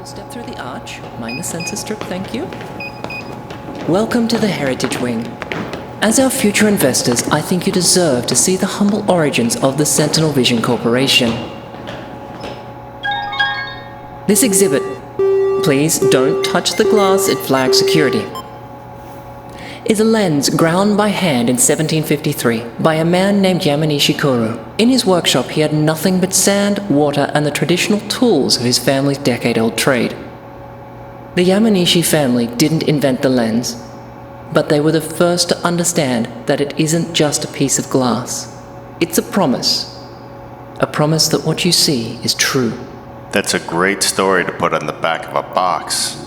We'll step through the arch. Mind the sensor strip, thank you. Welcome to the Heritage Wing. As our future investors, I think you deserve to see the humble origins of the Sentinel Vision Corporation. This exhibit, please don't touch the glass, it flags security, is a lens ground by hand in 1753 by a man named Yamanishi Kuru. In his workshop, he had nothing but sand, water, and the traditional tools of his family's decade-old trade. The Yamanishi family didn't invent the lens, but they were the first to understand that it isn't just a piece of glass. It's a promise that what you see is true. That's a great story to put on the back of a box.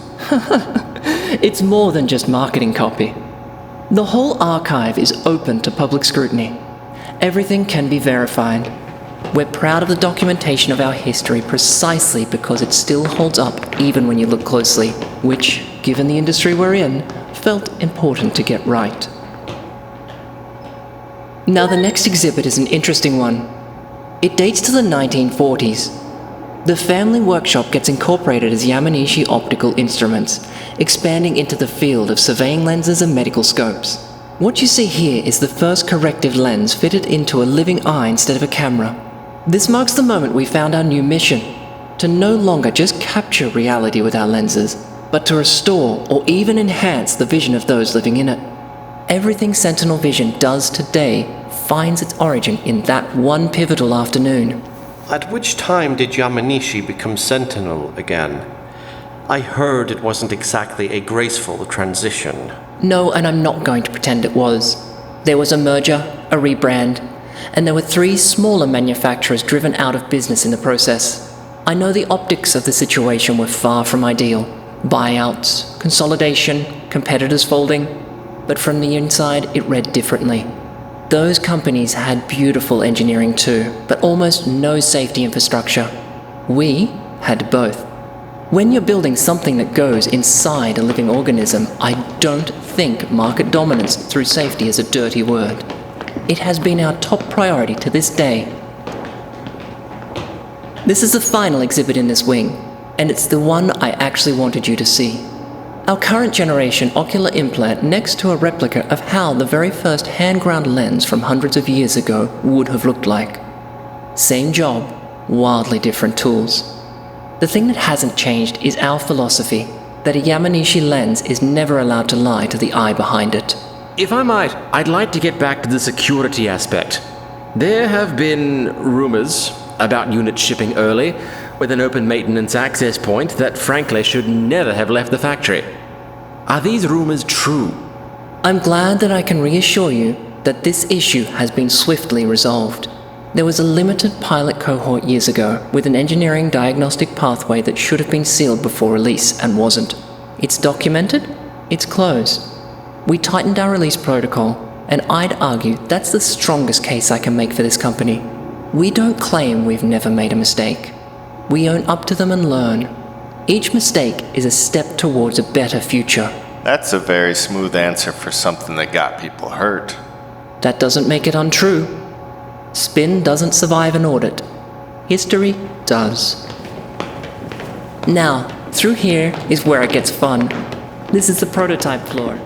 It's more than just marketing copy. The whole archive is open to public scrutiny. Everything can be verified. We're proud of the documentation of our history precisely because it still holds up even when you look closely, which, given the industry we're in, felt important to get right. Now the next exhibit is an interesting one. It dates to the 1940s. The family workshop gets incorporated as Yamanishi Optical Instruments, expanding into the field of surveying lenses and medical scopes. What you see here is the first corrective lens fitted into a living eye instead of a camera. This marks the moment we found our new mission, to no longer just capture reality with our lenses, but to restore or even enhance the vision of those living in it. Everything Sentinel Vision does today finds its origin in that one pivotal afternoon. At which time did Yamanishi become Sentinel again? I heard it wasn't exactly a graceful transition. No, and I'm not going to pretend it was. There was a merger, a rebrand, and there were 3 smaller manufacturers driven out of business in the process. I know the optics of the situation were far from ideal. Buyouts, consolidation, competitors folding, but from the inside it read differently. Those companies had beautiful engineering too, but almost no safety infrastructure. We had both. When you're building something that goes inside a living organism, I don't think market dominance through safety is a dirty word. It has been our top priority to this day. This is the final exhibit in this wing, and it's the one I actually wanted you to see. Our current generation ocular implant next to a replica of how the very first hand-ground lens from hundreds of years ago would have looked like. Same job, wildly different tools. The thing that hasn't changed is our philosophy that a Yamanishi lens is never allowed to lie to the eye behind it. If I might, I'd like to get back to the security aspect. There have been rumors about units shipping early, with an open maintenance access point that frankly should never have left the factory. Are these rumors true? I'm glad that I can reassure you that this issue has been swiftly resolved. There was a limited pilot cohort years ago with an engineering diagnostic pathway that should have been sealed before release and wasn't. It's documented, it's closed. We tightened our release protocol, and I'd argue that's the strongest case I can make for this company. We don't claim we've never made a mistake. We own up to them and learn. Each mistake is a step towards a better future. That's a very smooth answer for something that got people hurt. That doesn't make it untrue. Spin doesn't survive an audit. History does. Now, through here is where it gets fun. This is the prototype floor.